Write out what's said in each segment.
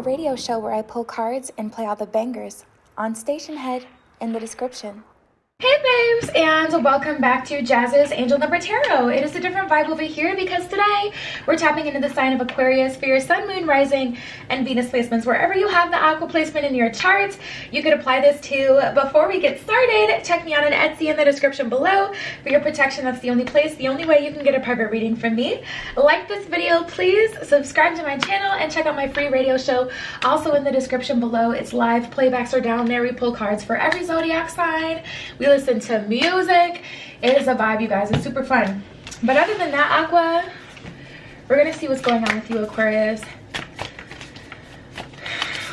radio show where I pull cards and play all the bangers on Station Head in the description. Hey babes, and welcome back to Jazz's Angel Number Tarot. It is a different vibe over here because today we're tapping into the sign of Aquarius for your Sun, Moon, Rising, and Venus placements. Wherever you have the Aqua placement in your chart, you could apply this to. Before we get started, check me out on Etsy in the description below for your protection. That's the only place, the only way you can get a private reading from me. Like this video, please, subscribe to my channel, and check out my free radio show also in the description below. It's live, playbacks are down there. We pull cards for every zodiac sign. We listen to music. It is a vibe, you guys. It's super fun. But other than that, Aqua, we're gonna see what's going on with you, Aquarius.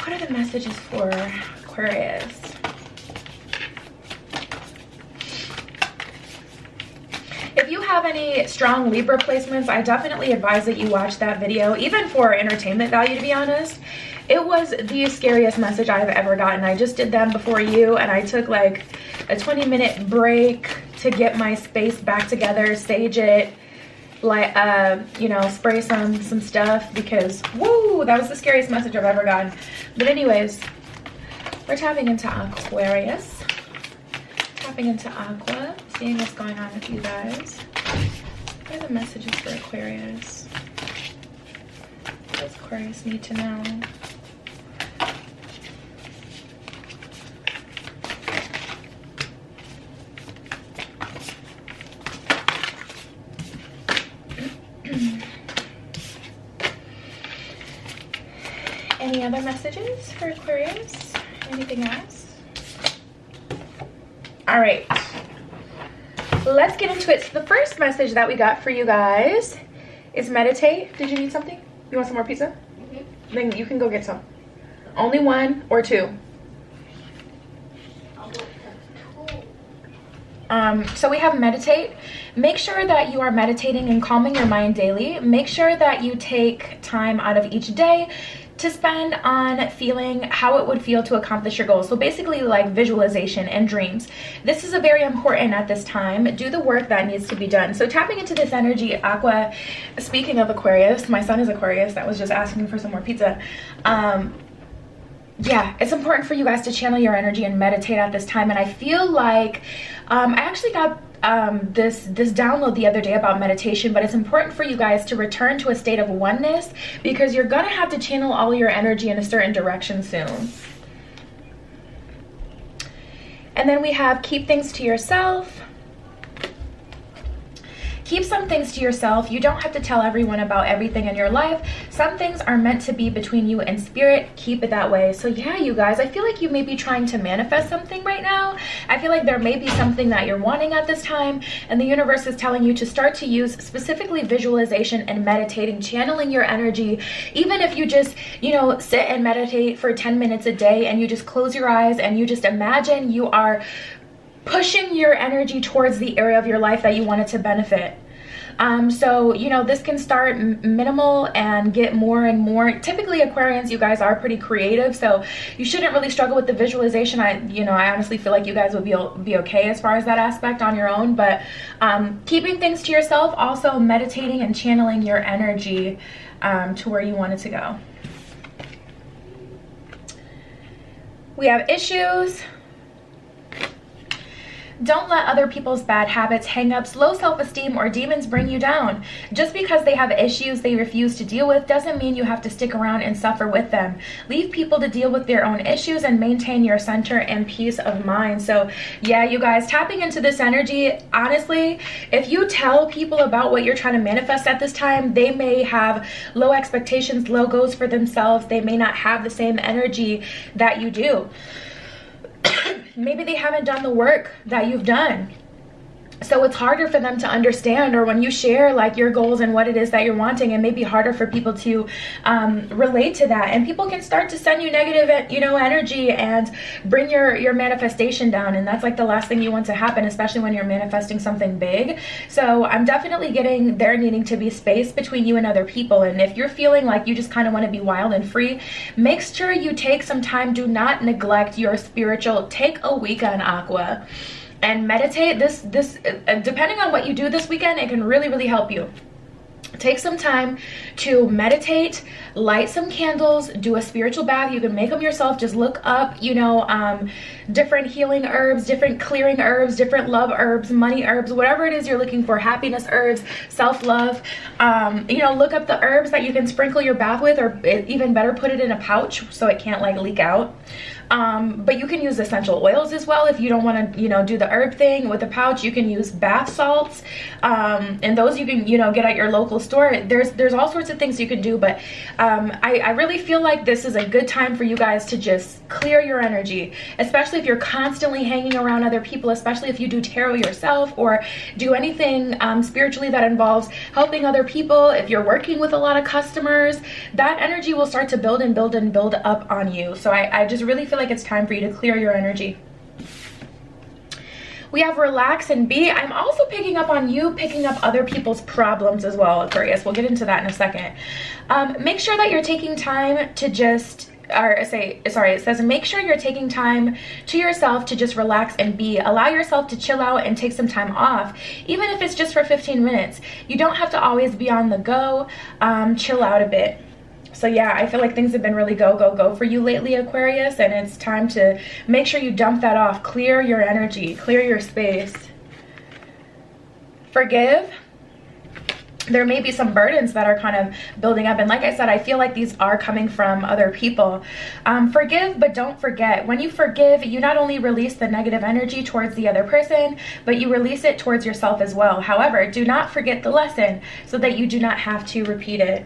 What are the messages for Aquarius? If you have any strong Libra placements, I definitely advise that you watch that video, even for entertainment value, to be honest. It was the scariest message I've ever gotten. I just did them before you, and I took like a 20-minute break to get my space back together, sage it, like you know, spray some stuff, because woo, that was the scariest message I've ever gotten. But anyways, we're tapping into Aquarius, tapping into Aqua, seeing what's going on with you guys. What are the messages for Aquarius? What does Aquarius need to know? Any other messages for Aquarius? Anything else? All right, let's get into it. So the first message that we got for you guys is meditate. Did you need something? You want some more pizza? Mm-hmm. Then you can go get some. Only one or two. So we have meditate. Make sure that you are meditating and calming your mind daily. Make sure that you take time out of each day to spend on feeling how it would feel to accomplish your goals. So basically like visualization and dreams. This is a very important at this time. Do the work that needs to be done. So tapping into this energy, Aqua, speaking of Aquarius, my son is Aquarius, that was just asking for some more pizza. Yeah, it's important for you guys to channel your energy and meditate at this time. And I feel like I actually got this download the other day about meditation, but it's important for you guys to return to a state of oneness, because you're gonna have to channel all your energy in a certain direction soon. And then we have keep things to yourself. Keep some things to yourself. You don't have to tell everyone about everything in your life. Some things are meant to be between you and spirit. Keep it that way. So yeah, you guys, I feel like you may be trying to manifest something right now. I feel like there may be something that you're wanting at this time, and the universe is telling you to start to use specifically visualization and meditating, channeling your energy. Even if you just, you know, sit and meditate for 10 minutes a day, and you just close your eyes and you just imagine you are pushing your energy towards the area of your life that you want it to benefit. So, you know, this can start minimal and get more and more. Typically, Aquarians, you guys are pretty creative, so you shouldn't really struggle with the visualization. I honestly feel like you guys would be okay as far as that aspect on your own, but keeping things to yourself, also meditating and channeling your energy to where you want it to go. We have issues. Don't let other people's bad habits, hang-ups, low self-esteem, or demons bring you down. Just because they have issues they refuse to deal with doesn't mean you have to stick around and suffer with them. Leave people to deal with their own issues and maintain your center and peace of mind. So yeah, you guys, tapping into this energy, honestly, if you tell people about what you're trying to manifest at this time, they may have low expectations, low goals for themselves. They may not have the same energy that you do. Maybe they haven't done the work that you've done. So it's harder for them to understand, or when you share like your goals and what it is that you're wanting, it may be harder for people to relate to that, and people can start to send you negative, energy and bring your manifestation down, and that's like the last thing you want to happen, especially when you're manifesting something big. So I'm definitely getting there needing to be space between you and other people, and if you're feeling like you just kind of want to be wild and free, make sure you take some time. Do not neglect your spiritual. Take a weekend, Aqua, and meditate. This depending on what you do this weekend, it can really help you. Take some time to meditate, light some candles, do a spiritual bath. You can make them yourself. Just look up, you know, different healing herbs, different clearing herbs, different love herbs, money herbs, whatever it is you're looking for, happiness herbs, self-love. You know, look up the herbs that you can sprinkle your bath with, or even better, put it in a pouch so it can't like leak out. But you can use essential oils as well if you don't want to, you know, do the herb thing with the pouch. You can use bath salts, and those you can, you know, get at your local store. There's all sorts of things you can do, but I really feel like this is a good time for you guys to just clear your energy, especially if you're constantly hanging around other people, especially if you do tarot yourself or do anything spiritually that involves helping other people. If you're working with a lot of customers, that energy will start to build and build and build up on you. So I just really feel like it's time for you to clear your energy. We have relax and be. I'm also picking up on you picking up other people's problems as well, Aquarius. We'll get into that in a second. Make sure that you're taking time to just, it says make sure you're taking time to yourself to just relax and be. Allow yourself to chill out and take some time off, even if it's just for 15 minutes. You don't have to always be on the go. Chill out a bit. So yeah, I feel like things have been really go for you lately, Aquarius, and it's time to make sure you dump that off. Clear your energy, clear your space. Forgive. There may be some burdens that are kind of building up, and like I said, I feel like these are coming from other people. Forgive, but don't forget. When you forgive, you not only release the negative energy towards the other person, but you release it towards yourself as well. However, do not forget the lesson so that you do not have to repeat it.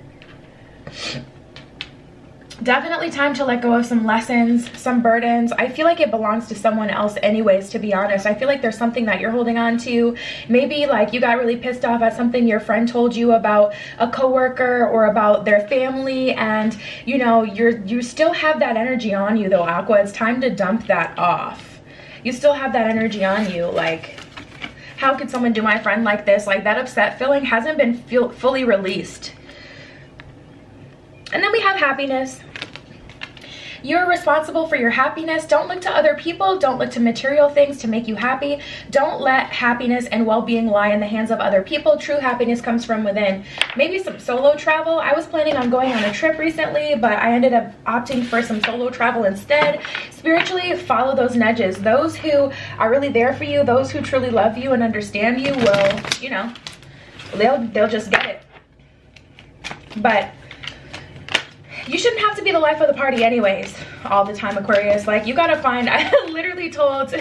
Definitely time to let go of some lessons, some burdens. I feel like it belongs to someone else anyways, to be honest. I feel like there's something that you're holding on to. Maybe like you got really pissed off at something your friend told you about a coworker or about their family, and you know, you still have that energy on you though, Aqua. It's time to dump that off. You still have that energy on you. Like, how could someone do my friend like this? Like, that upset feeling hasn't been fully released. And then we have happiness. You're responsible for your happiness. Don't look to other people. Don't look to material things to make you happy. Don't let happiness and well-being lie in the hands of other people. True happiness comes from within. Maybe some solo travel. I was planning on going on a trip recently, but I ended up opting for some solo travel instead. Spiritually, follow those nudges. Those who are really there for you, those who truly love you and understand you will, you know, they'll just get it. But you shouldn't have to be the life of the party anyways all the time, Aquarius. Like, you gotta find, I literally told,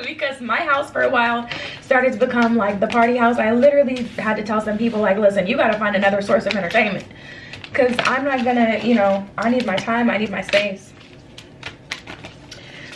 because my house for a while started to become like the party house, I literally had to tell some people, like, listen, you gotta find another source of entertainment, because I'm not gonna, you know, I need my time, I need my space.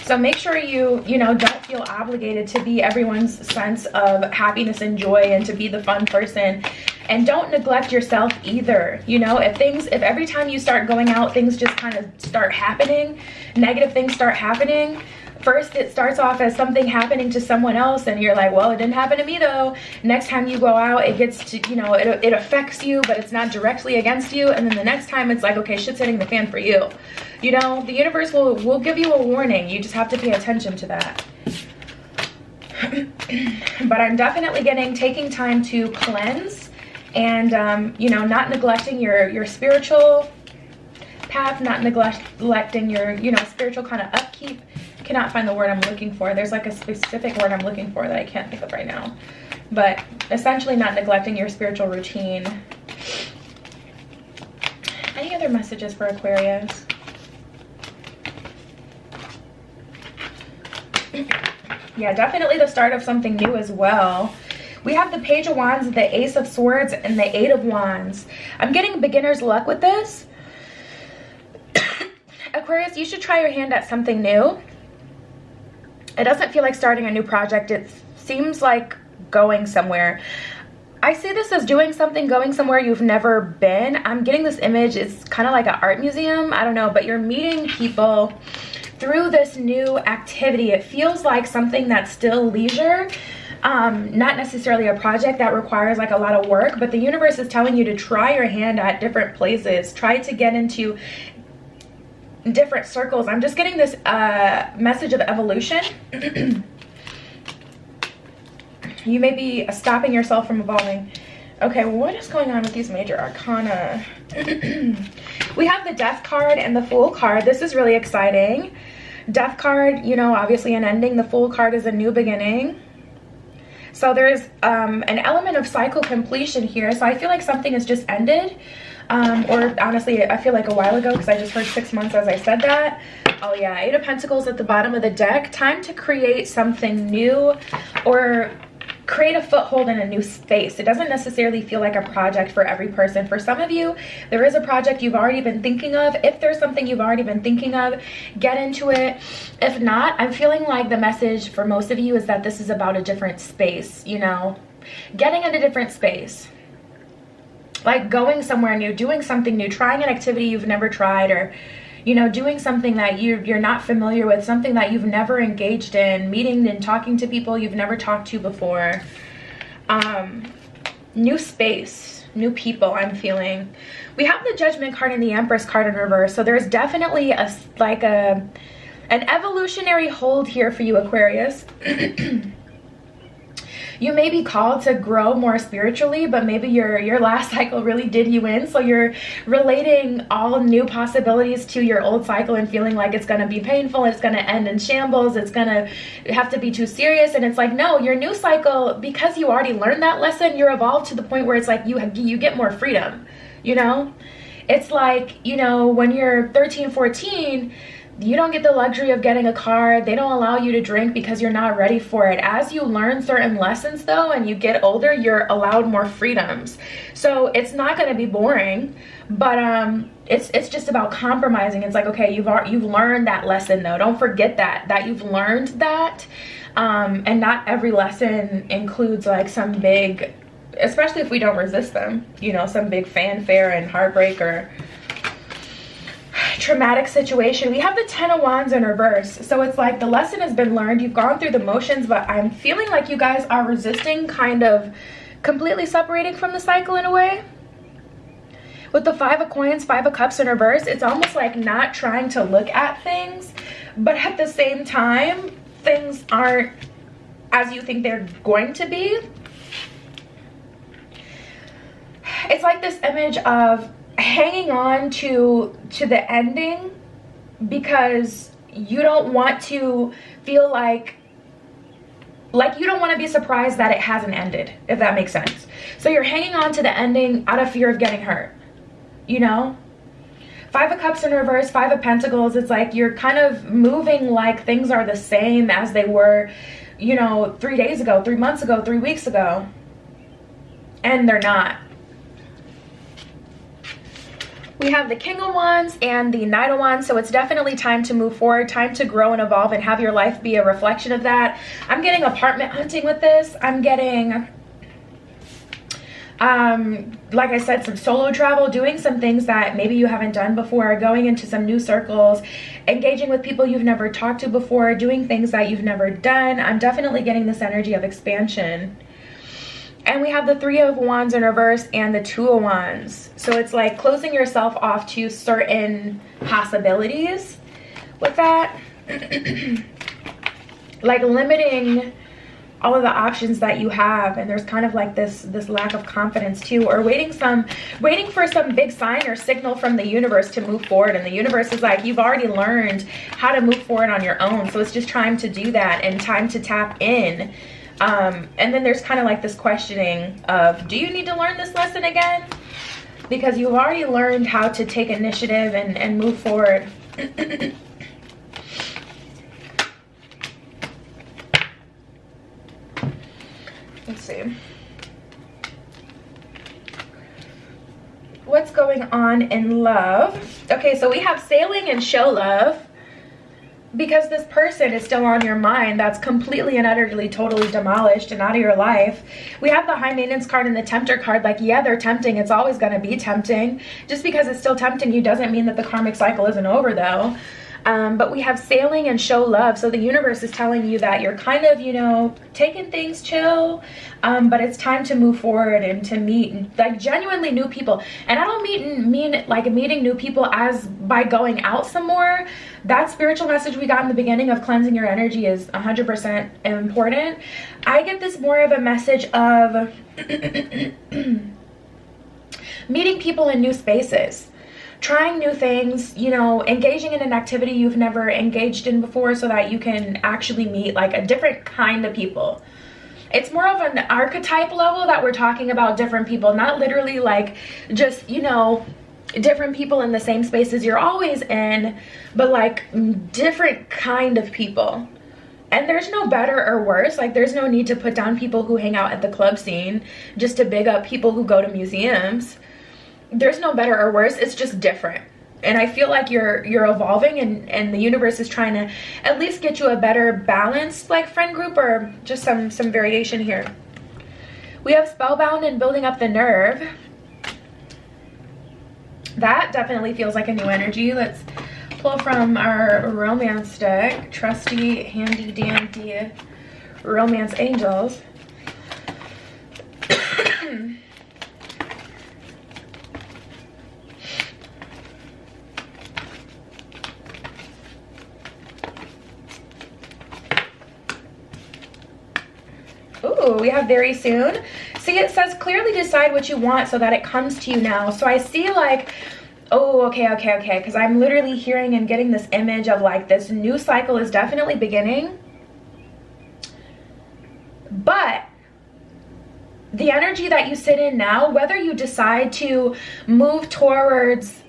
So make sure you know, don't feel obligated to be everyone's sense of happiness and joy and to be the fun person. And don't neglect yourself either. You know, if every time you start going out, things just kind of start happening, negative things start happening. First, it starts off as something happening to someone else, and you're like, well, it didn't happen to me though. Next time you go out, it gets to, you know, it affects you, but it's not directly against you. And then the next time it's like, okay, shit's hitting the fan for you. You know, the universe will give you a warning. You just have to pay attention to that. But I'm definitely taking time to cleanse and, you know, not neglecting your spiritual path, not neglecting your, you know, spiritual kind of upkeep. Cannot find the word I'm looking for. There's like a specific word I'm looking for that I can't think of right now. But essentially not neglecting your spiritual routine. Any other messages for Aquarius? Yeah, definitely the start of something new as well. We have the Page of Wands, the Ace of Swords, and the Eight of Wands. I'm getting beginner's luck with this. Aquarius, you should try your hand at something new. It doesn't feel like starting a new project. It seems like going somewhere. I see this as doing something, going somewhere you've never been. I'm getting this image. It's kind of like an art museum. I don't know, but you're meeting people through this new activity. It feels like something that's still leisure. Not necessarily a project that requires like a lot of work, but the universe is telling you to try your hand at different places. Try to get into different circles. I'm just getting this message of evolution. You may be stopping yourself from evolving. Okay, what is going on with these major arcana? We have the Death card and the Fool card. This is really exciting. Death card, you know, obviously an ending. The Fool card is a new beginning. So there's an element of cycle completion here. So I feel like something has just ended. Or honestly, I feel like a while ago, because I just heard 6 months as I said that. Oh yeah, 8 of Pentacles at the bottom of the deck. Time to create something new, or create a foothold in a new space. It doesn't necessarily feel like a project for every person. For some of you, there is a project you've already been thinking of. If there's something you've already been thinking of, get into it. If not, I'm feeling like the message for most of you is that this is about a different space, you know, getting in a different space. Like going somewhere new, doing something new, trying an activity you've never tried, or you know, doing something that you're not familiar with, something that you've never engaged in, meeting and talking to people you've never talked to before. New space, new people, I'm feeling. We have the Judgment card and the Empress card in reverse. So there's definitely an evolutionary hold here for you, Aquarius. You may be called to grow more spiritually, but maybe your last cycle really did you in. So you're relating all new possibilities to your old cycle and feeling like it's going to be painful, it's going to end in shambles, it's going to have to be too serious. And it's like, no, your new cycle, because you already learned that lesson, you're evolved to the point where it's like you get more freedom, you know? It's like, you know, when you're 13, 14, you don't get the luxury of getting a car. They don't allow you to drink because you're not ready for it. As you learn certain lessons though, and you get older, you're allowed more freedoms. So it's not going to be boring, but it's just about compromising. It's like, okay, you've learned that lesson though. Don't forget that you've learned that. And not every lesson includes like some big, especially if we don't resist them, you know, some big fanfare and heartbreak or traumatic situation. We have the 10 of Wands in reverse. So it's like the lesson has been learned. You've gone through the motions, but I'm feeling like you guys are resisting kind of completely separating from the cycle in a way. With the 5 of Coins, 5 of Cups in reverse, it's almost like not trying to look at things, but at the same time, things aren't as you think they're going to be. It's like this image of hanging on to the ending because you don't want to feel like you don't want to be surprised that it hasn't ended, if that makes sense. So you're hanging on to the ending out of fear of getting hurt, you know? 5 of Cups in reverse, 5 of Pentacles, it's like you're kind of moving like things are the same as they were, you know, 3 days ago, 3 months ago, 3 weeks ago, and they're not. We have the King of Wands and the Knight of Wands, so it's definitely time to move forward, time to grow and evolve and have your life be a reflection of that. I'm getting apartment hunting with this. I'm getting, like I said, some solo travel, doing some things that maybe you haven't done before, going into some new circles, engaging with people you've never talked to before, doing things that you've never done. I'm definitely getting this energy of expansion. And we have the 3 of Wands in reverse and the 2 of Wands. So it's like closing yourself off to certain possibilities with that. Like limiting all of the options that you have. And there's kind of like this lack of confidence too. Or waiting for some big sign or signal from the universe to move forward. And the universe is like, you've already learned how to move forward on your own. So it's just time to do that and time to tap in. And then there's kind of like this questioning of, do you need to learn this lesson again? Because you've already learned how to take initiative and move forward. Let's see. What's going on in love? Okay, so we have sailing and show love. Because this person is still on your mind that's completely and utterly totally demolished and out of your life. We have the high maintenance card and the tempter card. Like, yeah, they're tempting. It's always going to be tempting. Just because it's still tempting you doesn't mean that the karmic cycle isn't over though. But we have sailing and show love. So the universe is telling you that you're kind of, you know, taking things chill, but it's time to move forward and to meet like genuinely new people. And I don't mean like meeting new people as by going out some more. That spiritual message we got in the beginning of cleansing your energy is 100% important. I get this more of a message of meeting people in new spaces, trying new things, you know, engaging in an activity you've never engaged in before so that you can actually meet like a different kind of people. It's more of an archetype level that we're talking about different people, not literally like just, you know, different people in the same spaces you're always in, but like different kind of people. And there's no better or worse. Like there's no need to put down people who hang out at the club scene just to big up people who go to museums. There's no better or worse. It's just different. And I feel like you're evolving, and the universe is trying to at least get you a better balanced like friend group, or just some variation here. We have spellbound and building up the nerve. That definitely feels like a new energy. Let's pull from our romance deck, trusty handy dandy romance angels. Ooh, we have very soon. See, it says clearly decide what you want so that it comes to you now. So I see like, oh, okay, because I'm literally hearing and getting this image of like this new cycle is definitely beginning. But the energy that you sit in now, whether you decide to move towards,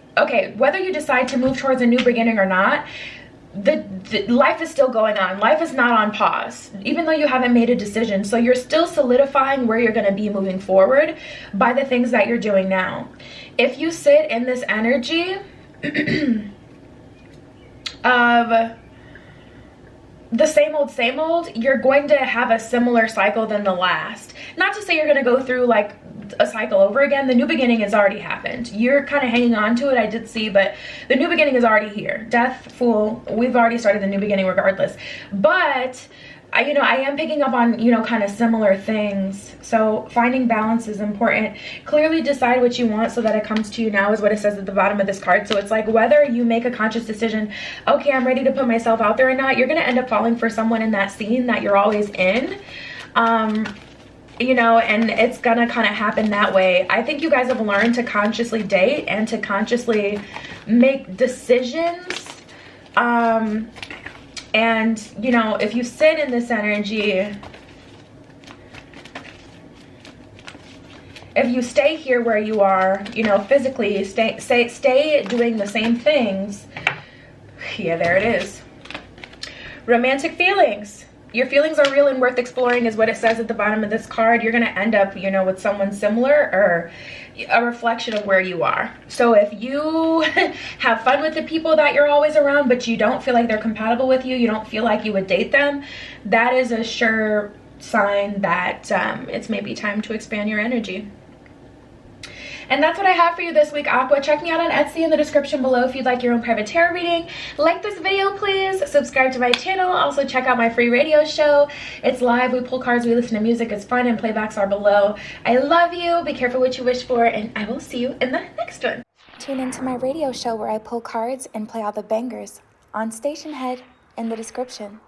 whether you decide to move towards a new beginning or not, the life is still going on. Life is not on pause, even though you haven't made a decision. So you're still solidifying where you're going to be moving forward by the things that you're doing now. If you sit in this energy of the same old, you're going to have a similar cycle than the last. Not to say you're going to go through like a cycle over again. The new beginning has already happened. You're kind of hanging on to it, I did see, but the new beginning is already here. Death, Fool, we've already started the new beginning regardless. But I am picking up on, kind of similar things. So finding balance is important. Clearly decide what you want so that it comes to you now is what it says at the bottom of this card. So it's like whether you make a conscious decision, okay, I'm ready to put myself out there or not, you're going to end up falling for someone in that scene that you're always in. And it's going to kind of happen that way. I think you guys have learned to consciously date and to consciously make decisions. And, if you sit in this energy, if you stay here where you are, physically, stay doing the same things. Yeah, there it is. Romantic feelings. Your feelings are real and worth exploring is what it says at the bottom of this card. You're going to end up, with someone similar or a reflection of where you are. So if you have fun with the people that you're always around, but you don't feel like they're compatible with you, you don't feel like you would date them, that is a sure sign that it's maybe time to expand your energy. And that's what I have for you this week, Aqua. Check me out on Etsy in the description below if you'd like your own private tarot reading. Like this video, please. Subscribe to my channel. Also, check out my free radio show. It's live. We pull cards. We listen to music. It's fun, and playbacks are below. I love you. Be careful what you wish for, and I will see you in the next one. Tune into my radio show where I pull cards and play all the bangers on Station Head in the description.